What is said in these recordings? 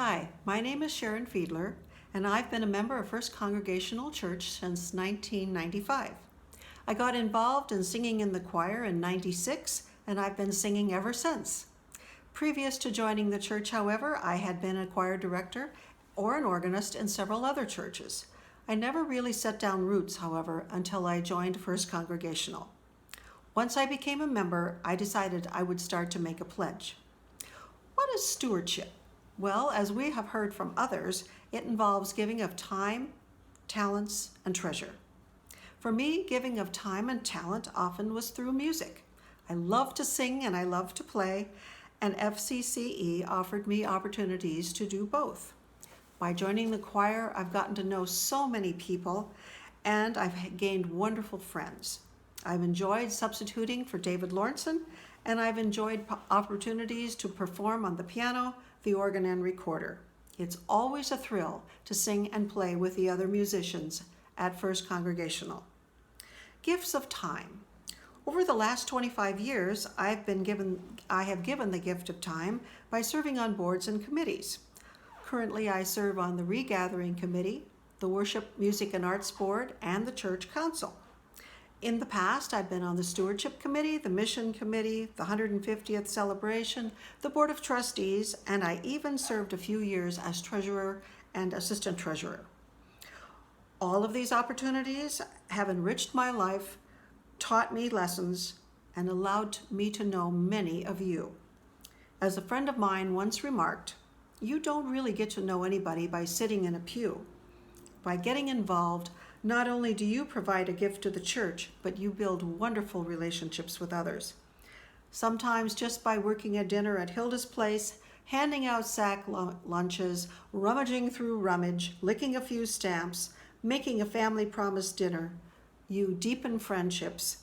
Hi, my name is Sharon Fiedler, and I've been a member of First Congregational Church since 1995. I got involved in singing in the choir in '96, and I've been singing ever since. Previous to joining the church, however, I had been a choir director or an organist in several other churches. I never really set down roots, however, until I joined First Congregational. Once I became a member, I decided I would start to make a pledge. What is stewardship? Well, as we have heard from others, it involves giving of time, talents, and treasure. For me, giving of time and talent often was through music. I love to sing and I love to play, and FCCE offered me opportunities to do both. By joining the choir, I've gotten to know so many people, and I've gained wonderful friends. I've enjoyed substituting for David Lawrenson, and I've enjoyed opportunities to perform on the piano, the organ, and recorder. It's always a thrill to sing and play with the other musicians at First Congregational. Gifts of time. Over the last 25 years, I have given the gift of time by serving on boards and committees. Currently, I serve on the Regathering Committee, the Worship, Music, and Arts Board, and the Church Council. In the past, I've been on the Stewardship Committee, the Mission Committee, the 150th Celebration, the Board of Trustees, and I even served a few years as Treasurer and Assistant Treasurer. All of these opportunities have enriched my life, taught me lessons, and allowed me to know many of you. As a friend of mine once remarked, you don't really get to know anybody by sitting in a pew. By getting involved, not only do you provide a gift to the church, but you build wonderful relationships with others. Sometimes just by working a dinner at Hilda's place, handing out sack lunches, rummaging through rummage, licking a few stamps, making a family promise dinner, you deepen friendships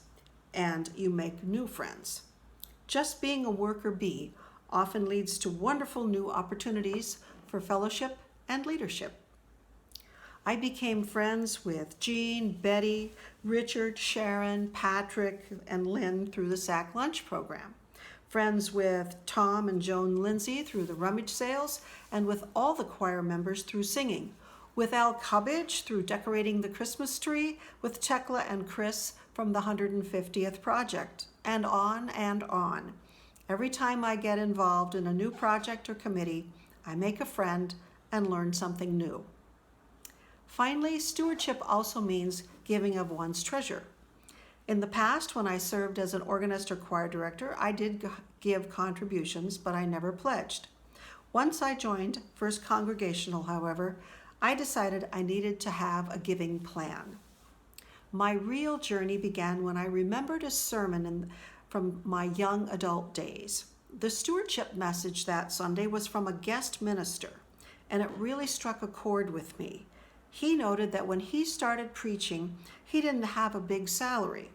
and you make new friends. Just being a worker bee often leads to wonderful new opportunities for fellowship and leadership. I became friends with Jean, Betty, Richard, Sharon, Patrick, and Lynn through the Sack Lunch program. Friends with Tom and Joan Lindsay through the rummage sales, and with all the choir members through singing. With Al Cubbage through decorating the Christmas tree, with Tekla and Chris from the 150th project, and on and on. Every time I get involved in a new project or committee, I make a friend and learn something new. Finally, stewardship also means giving of one's treasure. In the past, when I served as an organist or choir director, I did give contributions, but I never pledged. Once I joined First Congregational, however, I decided I needed to have a giving plan. My real journey began when I remembered a sermon from my young adult days. The stewardship message that Sunday was from a guest minister, and it really struck a chord with me. He noted that when he started preaching, he didn't have a big salary.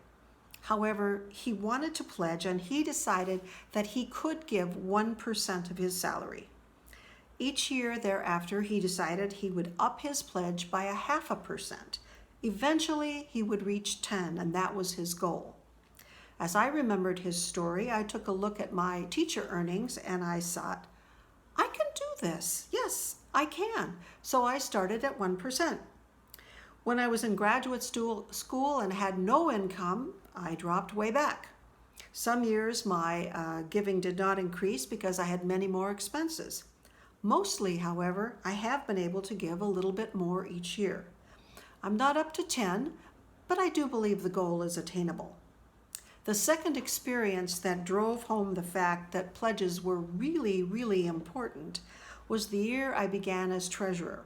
However, he wanted to pledge, and he decided that he could give 1% of his salary. Each year thereafter, he decided he would up his pledge by 0.5%. Eventually, he would reach 10, and that was his goal. As I remembered his story, I took a look at my teacher earnings, and I thought, I can do this. Yes, I can. So I started at 1%. When I was in graduate school and had no income, I dropped way back. Some years my giving did not increase because I had many more expenses. Mostly, however, I have been able to give a little bit more each year. I'm not up to 10, but I do believe the goal is attainable. The second experience that drove home the fact that pledges were really, really important was the year I began as treasurer.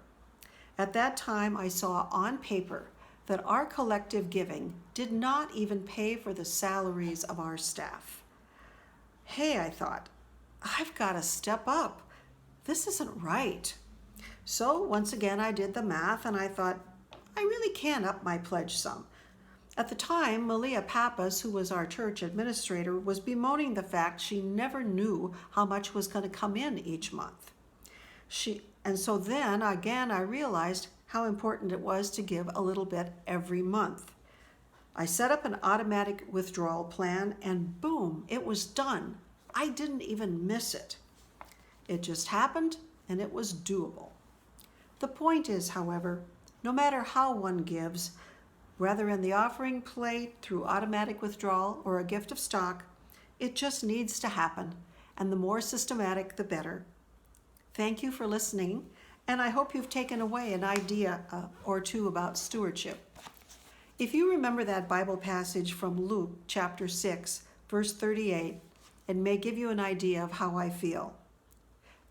At that time, I saw on paper that our collective giving did not even pay for the salaries of our staff. Hey, I thought, I've got to step up. This isn't right. So once again, I did the math and I thought, I really can up my pledge some. At the time, Malia Pappas, who was our church administrator, was bemoaning the fact she never knew how much was going to come in each month. So then again, I realized how important it was to give a little bit every month. I set up an automatic withdrawal plan and boom, it was done. I didn't even miss it. It just happened and it was doable. The point is, however, no matter how one gives, whether in the offering plate, through automatic withdrawal, or a gift of stock, it just needs to happen, and the more systematic, the better. Thank you for listening, and I hope you've taken away an idea or two about stewardship. If you remember that Bible passage from Luke chapter 6, verse 38, it may give you an idea of how I feel.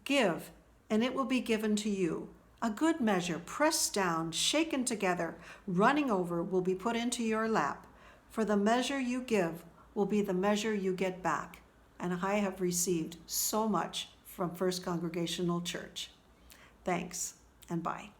Give, and it will be given to you. A good measure, pressed down, shaken together, running over, will be put into your lap. For the measure you give will be the measure you get back. And I have received so much from First Congregational Church. Thanks, and bye.